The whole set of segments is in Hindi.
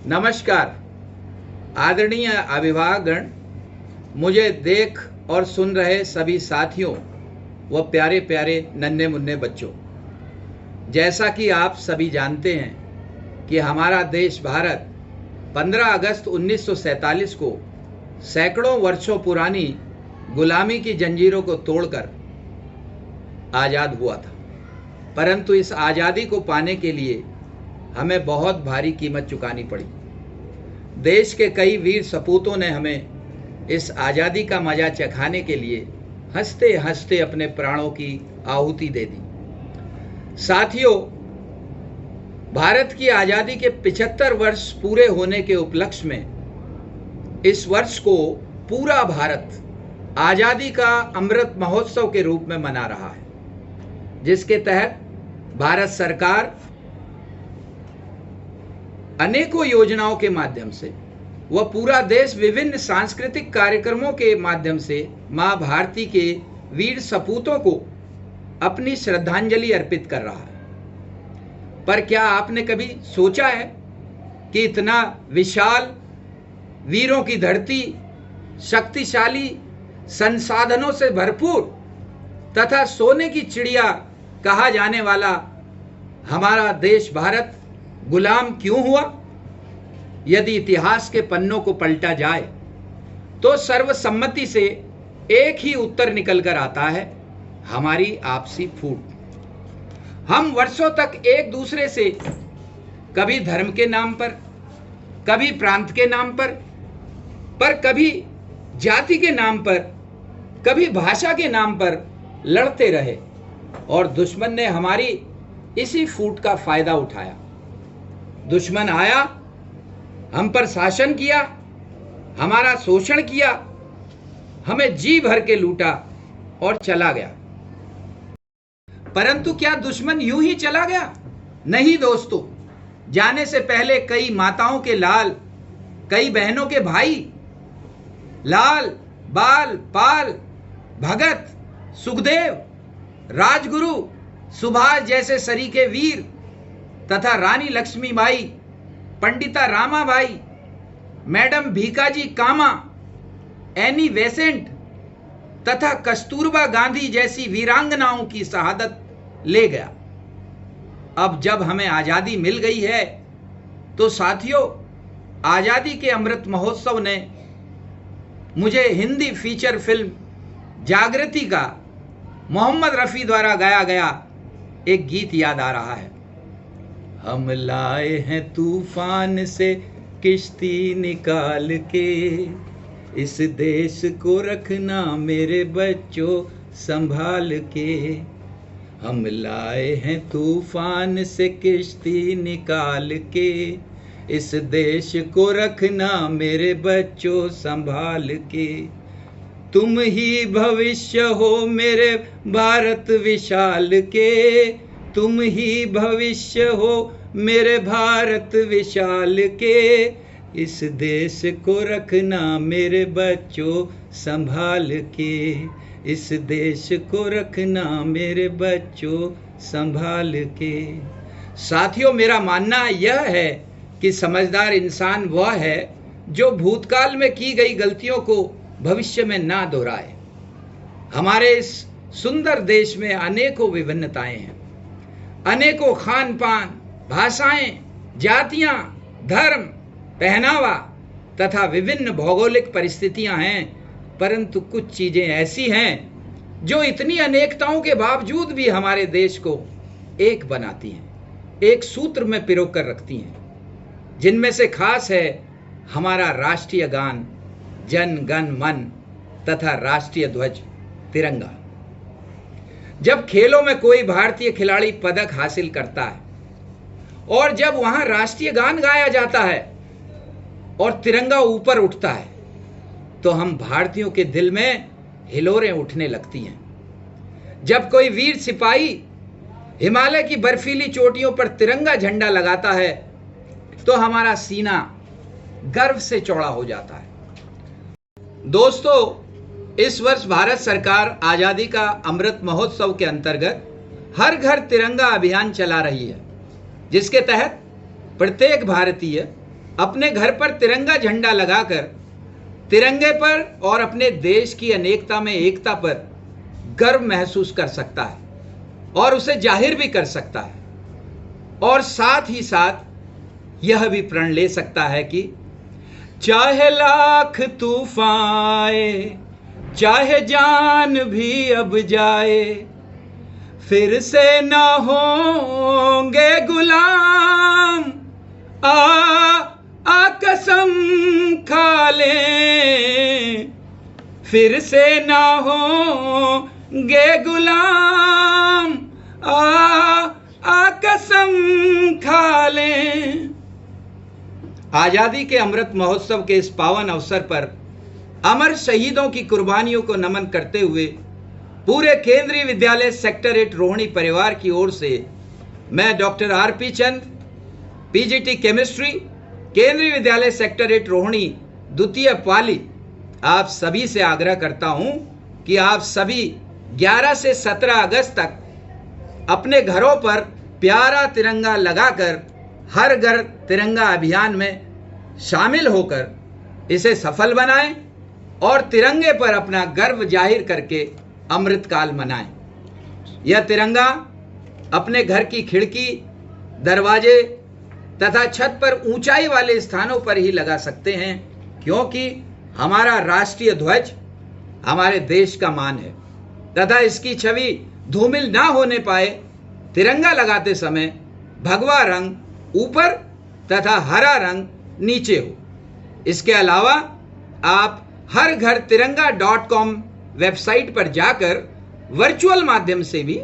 नमस्कार आदरणीय अभिभावकगण, मुझे देख और सुन रहे सभी साथियों व प्यारे प्यारे नन्हे मुन्ने बच्चों, जैसा कि आप सभी जानते हैं कि हमारा देश भारत 15 अगस्त 1947 को सैकड़ों वर्षों पुरानी गुलामी की जंजीरों को तोड़कर आज़ाद हुआ था। परंतु इस आज़ादी को पाने के लिए हमें बहुत भारी कीमत चुकानी पड़ी। देश के कई वीर सपूतों ने हमें इस आज़ादी का मजा चखाने के लिए हंसते हंसते अपने प्राणों की आहुति दे दी। साथियों, भारत की आज़ादी के 75 वर्ष पूरे होने के उपलक्ष्य में इस वर्ष को पूरा भारत आज़ादी का अमृत महोत्सव के रूप में मना रहा है, जिसके तहत भारत सरकार अनेकों योजनाओं के माध्यम से व पूरा देश विभिन्न सांस्कृतिक कार्यक्रमों के माध्यम से मां भारती के वीर सपूतों को अपनी श्रद्धांजलि अर्पित कर रहा है। पर क्या आपने कभी सोचा है कि इतना विशाल वीरों की धरती, शक्तिशाली संसाधनों से भरपूर तथा सोने की चिड़िया कहा जाने वाला हमारा देश भारत गुलाम क्यों हुआ? यदि इतिहास के पन्नों को पलटा जाए तो सर्वसम्मति से एक ही उत्तर निकल कर आता है, हमारी आपसी फूट। हम वर्षों तक एक दूसरे से कभी धर्म के नाम पर, कभी प्रांत के नाम पर कभी जाति के नाम पर, कभी भाषा के नाम पर लड़ते रहे और दुश्मन ने हमारी इसी फूट का फायदा उठाया। दुश्मन आया, हम पर शासन किया, हमारा शोषण किया, हमें जी भर के लूटा और चला गया। परंतु क्या दुश्मन यूं ही चला गया? नहीं दोस्तों, जाने से पहले कई माताओं के लाल, कई बहनों के भाई, लाल, बाल, पाल, भगत, सुखदेव, राजगुरु, सुभाष जैसे सरीखे वीर तथा रानी लक्ष्मीबाई, पंडिता रामाबाई, मैडम भीकाजी कामा, एनी बेसेंट तथा कस्तूरबा गांधी जैसी वीरांगनाओं की शहादत ले गया। अब जब हमें आज़ादी मिल गई है तो साथियों, आज़ादी के अमृत महोत्सव ने मुझे हिंदी फीचर फिल्म जागृति का मोहम्मद रफ़ी द्वारा गाया गया एक गीत याद आ रहा है। हम लाए हैं तूफान से किश्ती निकाल के, इस देश को रखना मेरे बच्चों संभाल के। हम लाए हैं तूफान से किश्ती निकाल के, इस देश को रखना मेरे बच्चों संभाल के। तुम ही भविष्य हो मेरे भारत विशाल के, तुम ही भविष्य हो मेरे भारत विशाल के। इस देश को रखना मेरे बच्चों संभाल के, इस देश को रखना मेरे बच्चों संभाल के। साथियों, मेरा मानना यह है कि समझदार इंसान वह है जो भूतकाल में की गई गलतियों को भविष्य में ना दोहराए। हमारे इस सुंदर देश में अनेकों विभिन्नताएं हैं, अनेकों खान पान, भाषाएं, जातियां, धर्म, पहनावा तथा विभिन्न भौगोलिक परिस्थितियां हैं। परंतु कुछ चीजें ऐसी हैं जो इतनी अनेकताओं के बावजूद भी हमारे देश को एक बनाती हैं, एक सूत्र में पिरो कर रखती हैं। जिनमें से खास है हमारा राष्ट्रीय गान जन गण मन तथा राष्ट्रीय ध्वज तिरंगा। जब खेलों में कोई भारतीय खिलाड़ी पदक हासिल करता है और जब वहां राष्ट्रीय गान गाया जाता है और तिरंगा ऊपर उठता है, तो हम भारतीयों के दिल में हिलोरें उठने लगती हैं। जब कोई वीर सिपाही हिमालय की बर्फीली चोटियों पर तिरंगा झंडा लगाता है, तो हमारा सीना गर्व से चौड़ा हो जाता है। दोस्तों, इस वर्ष भारत सरकार आज़ादी का अमृत महोत्सव के अंतर्गत हर घर तिरंगा अभियान चला रही है, जिसके तहत प्रत्येक भारतीय अपने घर पर तिरंगा झंडा लगाकर तिरंगे पर और अपने देश की अनेकता में एकता पर गर्व महसूस कर सकता है और उसे जाहिर भी कर सकता है, और साथ ही साथ यह भी प्रण ले सकता है कि चाहे लाख तूफान आए, चाहे जान भी अब जाए, फिर से ना होंगे गुलाम, आ कसम खा लें, फिर से ना होंगे गुलाम, आ कसम खा लें। आजादी के अमृत महोत्सव के इस पावन अवसर पर अमर शहीदों की कुर्बानियों को नमन करते हुए पूरे केंद्रीय विद्यालय सेक्टर 8 रोहिणी परिवार की ओर से मैं डॉक्टर आर.पी. चंद, पीजीटी केमिस्ट्री, केंद्रीय विद्यालय सेक्टर 8 रोहिणी द्वितीय पाली, आप सभी से आग्रह करता हूं कि आप सभी 11 से 17 अगस्त तक अपने घरों पर प्यारा तिरंगा लगाकर हर घर तिरंगा अभियान में शामिल होकर इसे सफल बनाएं और तिरंगे पर अपना गर्व जाहिर करके अमृतकाल मनाएं। यह तिरंगा अपने घर की खिड़की, दरवाजे तथा छत पर ऊंचाई वाले स्थानों पर ही लगा सकते हैं, क्योंकि हमारा राष्ट्रीय ध्वज हमारे देश का मान है तथा इसकी छवि धूमिल ना होने पाए। तिरंगा लगाते समय भगवा रंग ऊपर तथा हरा रंग नीचे हो। इसके अलावा आप हर घर तिरंगा.com वेबसाइट पर जाकर वर्चुअल माध्यम से भी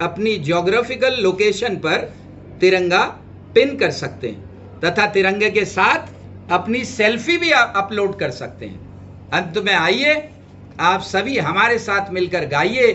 अपनी ज्योग्राफिकल लोकेशन पर तिरंगा पिन कर सकते हैं तथा तिरंगे के साथ अपनी सेल्फी भी अपलोड कर सकते हैं। अंत में आइए आप सभी हमारे साथ मिलकर गाइए,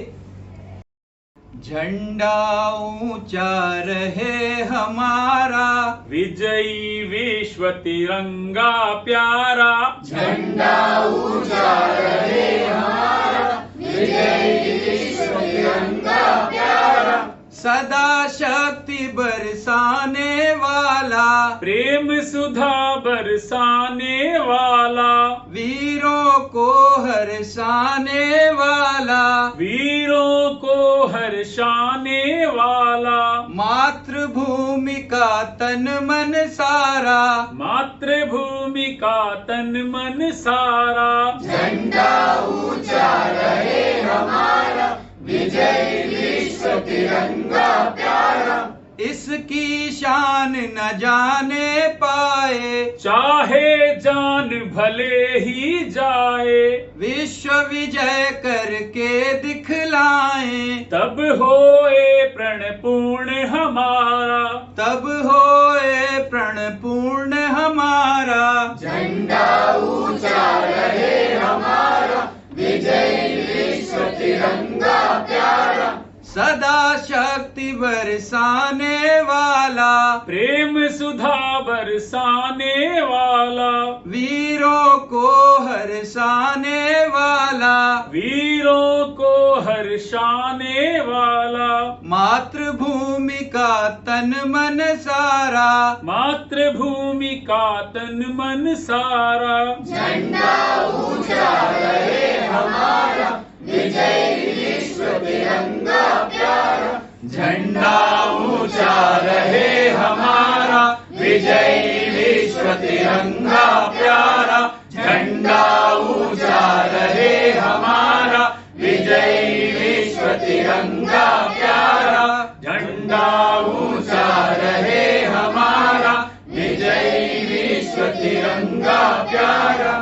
झंडा ऊंचा रहे हमारा, विजयी विश्व तिरंगा प्यारा, झंडा ऊंचा रहे हमारा, विजयी विश्व तिरंगा प्यारा, सदा शक्ति बरसाने वाला, प्रेम सुधा बरसाने वाला, वीरों को हर्षाने वाला, वीरों को हर्षाने वाला, मातृभूमि का तन मन सारा, मातृभूमि का तन मन सारा, झंडा ऊंचा रहे हमारा, विजयी विश्व तिरंगा प्यारा, इसकी शान न जाने पाए, चाहे जान भले ही जाए, विश्व विजय करके दिखलाएं, तब होए प्रण पूर्ण हमारा, तब होए प्रण पूर्ण हमारा, झंडा ऊंचा रहे हमारा, विजयी विश्व तिरंगा प्यारा, सदा शक्ति बरसाने वाला, प्रेम सुधा बरसाने वाला, वीरों को हर्षाने वाला, वीरों को हर्षाने वाला, मातृभूमि का तन मन सारा, मातृभूमि का तन मन सारा, झंडा ऊंचा रहे हमारा, विजयी विश्व तिरंगा प्यारा, झंडा ऊंचा रहे हमारा, विजयी विश्व तिरंगा प्यारा, झंडा ऊंचा रहे हमारा, विजयी विश्व तिरंगा प्यारा, झंडा ऊंचा रहे हमारा, विजयी विश्व तिरंगा प्यारा।